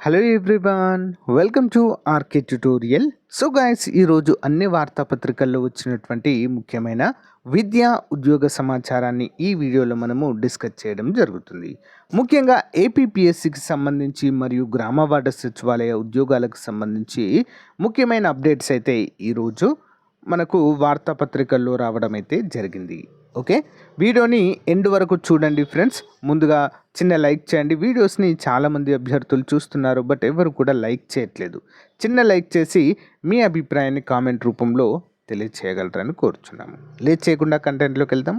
Hello everyone, welcome to RK tutorial. So guys, ఈరోజు అన్ని వార్తాపత్రికల్లో వచ్చినటువంటి ముఖ్యమైన విద్యా ఉద్యోగ సమాచారాన్ని ఈ వీడియోలో మనము డిస్కస్ చేయడం జరుగుతుంది. ముఖ్యంగా ఏపీపీఎస్సికి సంబంధించి మరియు గ్రామ వార్డు సచివాలయ ఉద్యోగాలకు సంబంధించి ముఖ్యమైన అప్డేట్స్ అయితే ఈరోజు మనకు వార్తాపత్రికల్లో రావడం అయితే జరిగింది. ఓకే, వీడియోని ఎండ్ వరకు చూడండి ఫ్రెండ్స్. ముందుగా చిన్న లైక్ చేయండి. వీడియోస్ని చాలామంది అభ్యర్థులు చూస్తున్నారు, బట్ ఎవరు కూడా లైక్ చేయట్లేదు. చిన్న లైక్ చేసి మీ అభిప్రాయాన్ని కామెంట్ రూపంలో తెలియచేయగలరని కోరుచున్నాము. లేట్ చేయకుండా కంటెంట్లోకి వెళ్దాం.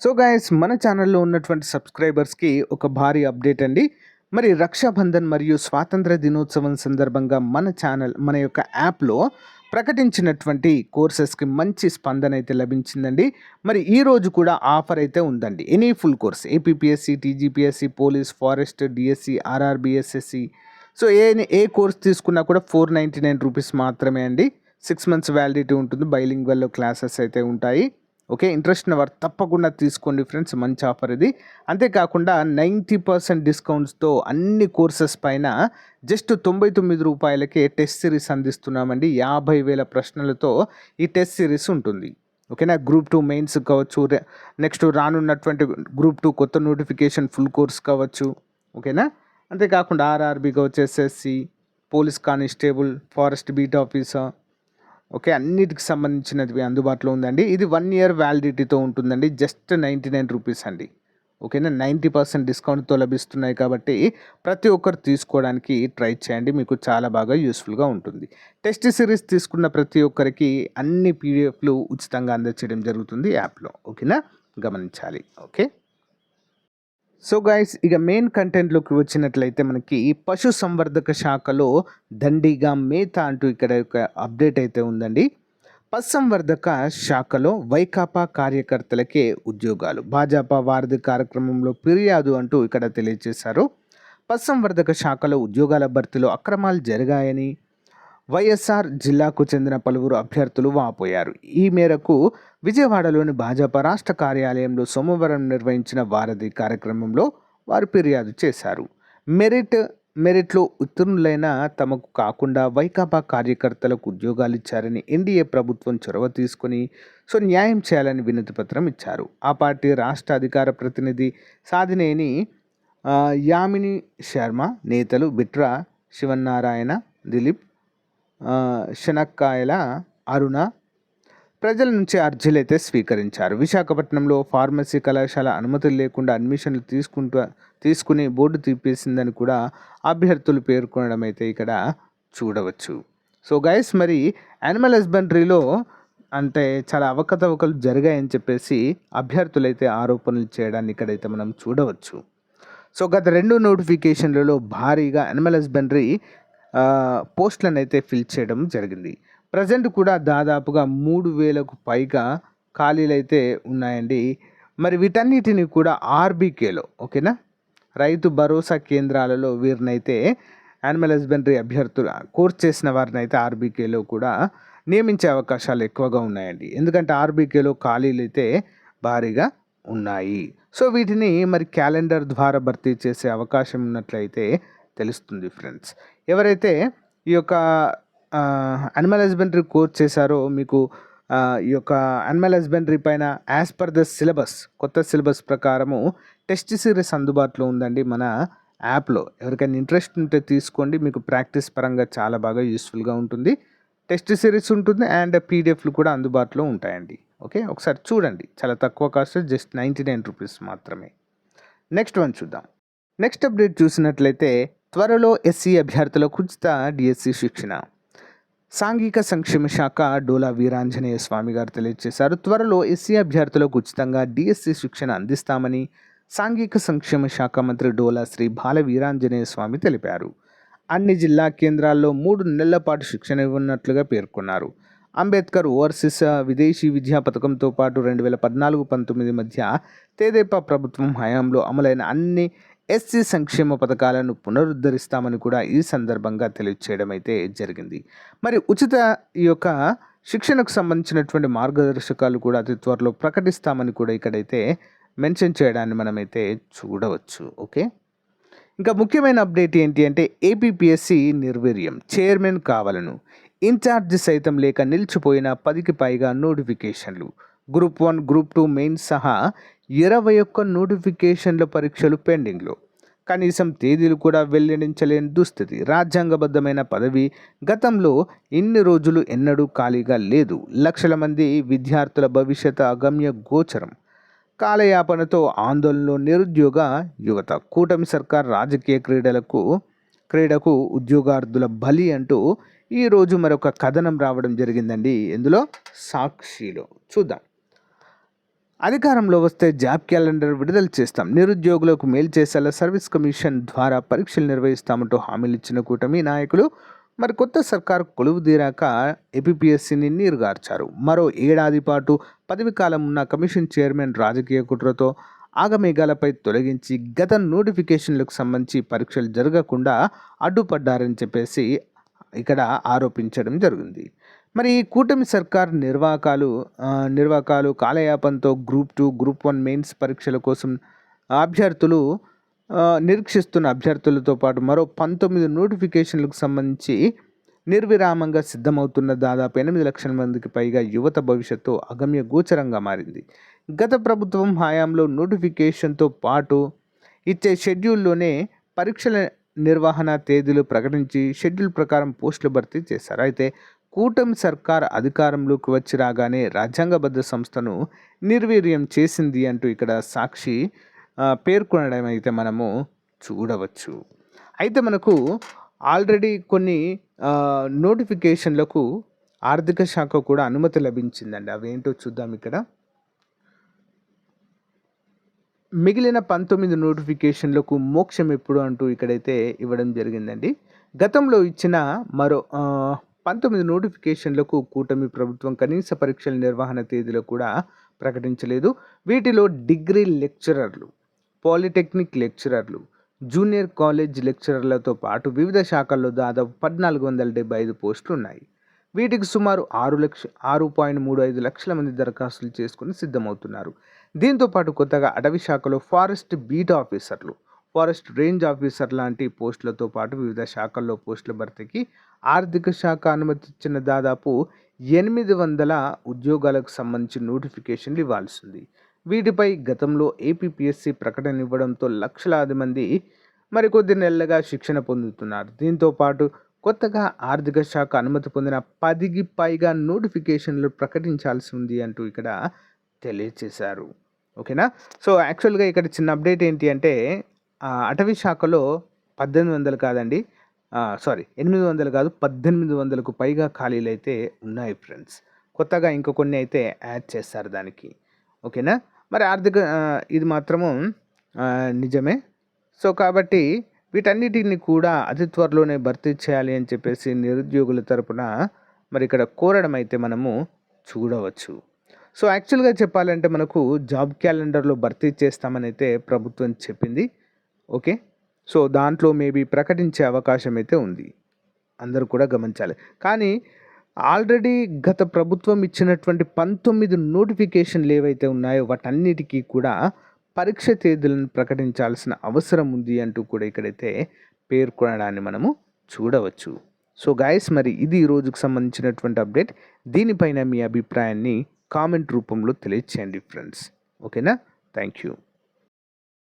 సో గైస్, మన ఛానల్లో ఉన్నటువంటి సబ్స్క్రైబర్స్కి ఒక భారీ అప్డేట్ అండి. మరి రక్షాబంధన్ మరియు స్వాతంత్ర దినోత్సవం సందర్భంగా మన యొక్క యాప్లో ప్రకటించినటువంటి కోర్సెస్కి మంచి స్పందన అయితే లభించిందండి. మరి ఈరోజు కూడా ఆఫర్ అయితే ఉందండి. Any full course APPSC, TGPSC, police, forest, DSC, RRB SSC, so ఏ కోర్స్ తీసుకున్నా కూడా 499 రూపీస్ మాత్రమే అండి. 6 months వ్యాలిడిటీ ఉంటుంది. బైలింగ్వల్ క్లాసెస్ అయితే ఉంటాయి. ఓకే, ఇంట్రెస్ట్ ఉన్న వారు తప్పకుండా తీసుకోండి ఫ్రెండ్స్, మంచి ఆఫర్ ఇది. అంతేకాకుండా 90% డిస్కౌంట్స్తో అన్ని కోర్సెస్ పైన జస్ట్ 99 రూపాయలకే టెస్ట్ సిరీస్ అందిస్తున్నామండి. 50,000 ప్రశ్నలతో ఈ టెస్ట్ సిరీస్ ఉంటుంది. ఓకేనా, గ్రూప్ 2 మెయిన్స్ కావచ్చు, నెక్స్ట్ రానున్నటువంటి గ్రూప్ 2 కొత్త నోటిఫికేషన్ ఫుల్ కోర్స్ కావచ్చు. ఓకేనా, అంతేకాకుండా ఆర్ఆర్బి కావచ్చు, SSC, police constable, forest beat officer, okay, అన్నిటికి సంబంధించినవి అందుబాటులో ఉందండి. ఇది 1 year వ్యాలిడిటీతో ఉంటుందండి. జస్ట్ 99 రూపీస్ అండి. ఓకేనా, 90% డిస్కౌంట్తో లభిస్తున్నాయి కాబట్టి ప్రతి ఒక్కరు తీసుకోవడానికి ట్రై చేయండి. మీకు చాలా బాగా యూస్ఫుల్గా ఉంటుంది. టెస్ట్ సిరీస్ తీసుకున్న ప్రతి ఒక్కరికి అన్ని పీడిఎఫ్లు ఉచితంగా అందచేయడం జరుగుతుంది యాప్లో. ఓకేనా, గమనించాలి. ఓకే, సో గైస్, ఇక మెయిన్ కంటెంట్లోకి వచ్చినట్లయితే మనకి పశు సంవర్ధక శాఖలో దండిగా మేత అంటూ ఇక్కడ ఒక అప్డేట్ అయితే ఉందండి. పశుసంవర్ధక శాఖలో వైకాపా కార్యకర్తలకే ఉద్యోగాలు, భాజపా వారధి కార్యక్రమంలో ఫిర్యాదు అంటూ ఇక్కడ తెలియజేశారు. పశుసంవర్ధక శాఖలో ఉద్యోగాల భర్తీలో అక్రమాలు జరిగాయని వైఎస్ఆర్ జిల్లాకు చెందిన పలువురు అభ్యర్థులు వాపోయారు. ఈ మేరకు విజయవాడలోని భాజపా రాష్ట్ర కార్యాలయంలో సోమవారం నిర్వహించిన వారధి కార్యక్రమంలో వారు ఫిర్యాదు చేశారు. మెరిట్లో ఉత్తీర్ణులైన తమకు కాకుండా వైకాపా కార్యకర్తలకు ఉద్యోగాలు ఇచ్చారని, ఎన్డీఏ ప్రభుత్వం చొరవ తీసుకుని న్యాయం చేయాలని వినతి పత్రం ఇచ్చారు. ఆ పార్టీ రాష్ట్ర అధికార ప్రతినిధి సాధినేని యామిని శర్మ, నేతలు బిట్రా శివనారాయణ, దిలీప్, శనక్కాయల అరుణ ప్రజల నుంచి అర్జీలు అయితే స్వీకరించారు. విశాఖపట్నంలో ఫార్మసీ కళాశాల అనుమతులు లేకుండా అడ్మిషన్లు తీసుకుని బోర్డు తీపేసిందని కూడా అభ్యర్థులు పేర్కొనడం అయితే ఇక్కడ చూడవచ్చు. సో గైస్, మరి యానిమల్ హస్బెండరీలో అంటే చాలా అవకతవకలు జరిగాయని చెప్పేసి అభ్యర్థులు అయితే ఆరోపణలు చేయడాన్ని ఇక్కడైతే మనం చూడవచ్చు. సో గత 2 నోటిఫికేషన్లలో భారీగా యానిమల్ హస్బెండరీ పోస్టులను అయితే ఫిల్ చేయడం జరిగింది. ప్రజెంట్ కూడా దాదాపుగా 3,000కు పైగా ఖాళీలు అయితే ఉన్నాయండి. మరి వీటన్నిటిని కూడా ఆర్బీకేలో, ఓకేనా, రైతు భరోసా కేంద్రాలలో వీరినైతే యానిమల్ హస్బెండరీ అభ్యర్థులు కోర్స్ చేసిన వారిని అయితే ఆర్బీకేలో కూడా నియమించే అవకాశాలు ఎక్కువగా ఉన్నాయండి. ఎందుకంటే ఆర్బీకేలో ఖాళీలు అయితే భారీగా ఉన్నాయి. సో వీటిని మరి క్యాలెండర్ ద్వారా భర్తీ చేసే అవకాశం ఉన్నట్లయితే తెలుస్తుంది ఫ్రెండ్స్. ఎవరైతే ఈ యొక్క యానిమల్ హస్బెండరీ కోర్స్ చేశారో మీకు ఈ యొక్క యానిమల్ హస్బెండరీ పైన యాజ్ పర్ ద సిలబస్, కొత్త సిలబస్ ప్రకారము టెస్ట్ సిరీస్ అందుబాటులో ఉందండి మన యాప్లో. ఎవరికైనా ఇంట్రెస్ట్ ఉంటే తీసుకోండి. మీకు ప్రాక్టీస్ పరంగా చాలా బాగా యూస్ఫుల్గా ఉంటుంది. టెస్ట్ సిరీస్ ఉంటుంది అండ్ పీడిఎఫ్లు కూడా అందుబాటులో ఉంటాయండి. ఓకే, ఒకసారి చూడండి. చాలా తక్కువ కాస్ట్, జస్ట్ 99 రూపీస్ మాత్రమే. నెక్స్ట్ వన్ చూద్దాం. నెక్స్ట్ అప్డేట్ చూసినట్లయితే త్వరలో ఎస్సీ అభ్యర్థులకు ఉచిత డిఎస్సి శిక్షణ. సాంఘిక సంక్షేమ శాఖ డోలా వీరాంజనేయ స్వామి గారు తెలియజేశారు. త్వరలో ఎస్సీ అభ్యర్థులకు ఉచితంగా డిఎస్సి శిక్షణ అందిస్తామని సాంఘిక సంక్షేమ శాఖ మంత్రి డోలా శ్రీ బాల వీరాంజనేయ స్వామి తెలిపారు. అన్ని జిల్లా కేంద్రాల్లో 3 నెలల పాటు శిక్షణ ఇవ్వనున్నట్లుగా పేర్కొన్నారు. అంబేద్కర్ ఓవర్సీస్ విదేశీ విద్యా పథకంతో పాటు 2014-19 మధ్య తెదేపా ప్రభుత్వం హయాంలో అమలైన అన్ని ఎస్సీ సంక్షేమ పథకాలను పునరుద్ధరిస్తామని కూడా ఈ సందర్భంగా తెలియచేయడం అయితే జరిగింది. మరి ఉచిత ఈ యొక్క శిక్షణకు సంబంధించినటువంటి మార్గదర్శకాలు కూడా అతి త్వరలో ప్రకటిస్తామని కూడా ఇక్కడైతే మెన్షన్ చేయడాన్ని మనమైతే చూడవచ్చు. ఓకే, ఇంకా ముఖ్యమైన అప్డేట్ ఏంటి అంటే ఏపీపీఎస్సీ నిర్వీర్యం, చైర్మన్ కావాలను, ఇన్ఛార్జ్ సైతం లేక నిలిచిపోయిన 10కి పైగా నోటిఫికేషన్లు. గ్రూప్ 1, గ్రూప్ 2 మెయిన్స్ సహా 21 నోటిఫికేషన్ల పరీక్షలు పెండింగ్లో. కనీసం తేదీలు కూడా వెల్లడించలేని దుస్థితి. రాజ్యాంగబద్ధమైన పదవి గతంలో ఇన్ని రోజులు ఎన్నడూ ఖాళీగా లేదు. లక్షల మంది విద్యార్థుల భవిష్యత్ అగమ్య గోచరం. కాలయాపనతో ఆందోళనలో నిరుద్యోగ యువత. కూటమి సర్కార్ రాజకీయ క్రీడకు ఉద్యోగార్థుల బలి అంటూ ఈరోజు మరొక కథనం రావడం జరిగిందండి. ఇందులో సాక్షిలో చూద్దాం. అధికారంలో వస్తే జాబ్ క్యాలెండర్ విడుదల చేస్తాం, నిరుద్యోగులకు మేలు చేసేలా సర్వీస్ కమిషన్ ద్వారా పరీక్షలు నిర్వహిస్తామంటూ హామీలు ఇచ్చిన కూటమి నాయకులు మరి కొత్త సర్కారు కొలువు తీరాక ఏపీపీఎస్సీని నీరుగార్చారు. మరో ఏడాది పాటు పదవి కాలం ఉన్న కమిషన్ చైర్మన్ రాజకీయ కుట్రతో ఆగమేఘాలపై తొలగించి గత నోటిఫికేషన్లకు సంబంధించి పరీక్షలు జరగకుండా అడ్డుపడ్డారని చెప్పేసి ఇక్కడ ఆరోపించడం జరిగింది. మరి కూటమి సర్కార్ నిర్వాకాలు కాలయాపనతో గ్రూప్ 2, గ్రూప్ 1 మెయిన్స్ పరీక్షల కోసం నిరీక్షిస్తున్న అభ్యర్థులతో పాటు మరో 19 నోటిఫికేషన్లకు సంబంధించి నిర్విరామంగా సిద్ధమవుతున్న దాదాపు 8 లక్షల మందికి పైగా యువత భవిష్యత్తు అగమ్య గోచరంగా మారింది. గత ప్రభుత్వం హయాంలో నోటిఫికేషన్తో పాటు ఇచ్చే షెడ్యూల్లోనే పరీక్షల నిర్వహణ తేదీలు ప్రకటించి షెడ్యూల్ ప్రకారం పోస్టులు భర్తీ చేశారు. అయితే కూటమి సర్కార్ అధికారంలోకి వచ్చి రాగానే రాజ్యాంగబద్ధ సంస్థను నిర్వీర్యం చేసింది అంటూ ఇక్కడ సాక్షి పేర్కొనడం అయితే మనము చూడవచ్చు. అయితే మనకు ఆల్రెడీ కొన్ని నోటిఫికేషన్లకు ఆర్థిక శాఖ కూడా అనుమతి లభించిందండి. అవేంటో చూద్దాం. ఇక్కడ మిగిలిన 19 నోటిఫికేషన్లకు మోక్షం ఎప్పుడు అంటూ ఇక్కడైతే ఇవ్వడం జరిగిందండి. గతంలో ఇచ్చిన మరో 19 నోటిఫికేషన్లకు కూటమి ప్రభుత్వం కనీస పరీక్షల నిర్వహణ తేదీలు కూడా ప్రకటించలేదు. వీటిలో డిగ్రీ లెక్చరర్లు, పాలిటెక్నిక్ లెక్చరర్లు, జూనియర్ కాలేజ్ లెక్చరర్లతో పాటు వివిధ శాఖల్లో దాదాపు 1475 పోస్టులు ఉన్నాయి. వీటికి సుమారు 6.35 లక్షల మంది దరఖాస్తులు చేసుకుని సిద్ధమవుతున్నారు. దీంతోపాటు కొత్తగా అటవీ శాఖలో ఫారెస్ట్ బీట్ ఆఫీసర్లు, ఫారెస్ట్ రేంజ్ ఆఫీసర్ లాంటి పోస్టులతో పాటు వివిధ శాఖల్లో పోస్టుల భర్తీకి ఆర్థిక శాఖ అనుమతి ఇచ్చిన దాదాపు 800 ఉద్యోగాలకు సంబంధించి నోటిఫికేషన్లు ఇవ్వాల్సింది. వీటిపై గతంలో ఏపీపీఎస్సీ ప్రకటన ఇవ్వడంతో లక్షలాది మంది మరికొద్ది నెలలుగా శిక్షణ పొందుతున్నారు. దీంతో పాటు కొత్తగా ఆర్థిక శాఖ అనుమతి పొందిన 10కి పైగా నోటిఫికేషన్లు ప్రకటించాల్సి ఉంది అంటూ ఇక్కడ తెలియచేశారు. ఓకేనా. సో యాక్చువల్గా ఇక్కడ చిన్న అప్డేట్ ఏంటి అంటే అటవీ శాఖలో 800 కాదు 1800కు పైగా ఖాళీలు అయితే ఉన్నాయి ఫ్రెండ్స్. కొత్తగా ఇంకో కొన్ని అయితే యాడ్ చేస్తారు దానికి. ఓకేనా. మరి ఇది మాత్రము నిజమే. సో కాబట్టి వీటన్నిటిని కూడా అతి త్వరలోనే భర్తీ చేయాలి అని చెప్పేసి నిరుద్యోగుల తరపున మరి ఇక్కడ కోరడం అయితే మనము చూడవచ్చు. సో యాక్చువల్గా చెప్పాలంటే మనకు జాబ్ క్యాలెండర్లో భర్తీ చేస్తామని అయితే ప్రభుత్వం చెప్పింది. ఓకే. సో దాంట్లో మేబీ ప్రకటించే అవకాశం అయితే ఉంది, అందరూ కూడా గమనించాలి. కానీ ఆల్రెడీ గత ప్రభుత్వం ఇచ్చినటువంటి 19 నోటిఫికేషన్లు ఏవైతే ఉన్నాయో వాటన్నిటికీ కూడా పరీక్ష తేదీలను ప్రకటించాల్సిన అవసరం ఉంది అంటూ కూడా ఇక్కడైతే పేర్కొనడాన్ని మనము చూడవచ్చు. సో గైస్, మరి ఇది ఈ రోజుకు సంబంధించినటువంటి అప్డేట్. దీనిపైన మీ అభిప్రాయాన్ని కామెంట్ రూపంలో తెలియచేయండి ఫ్రెండ్స్. ఓకేనా. Thank you.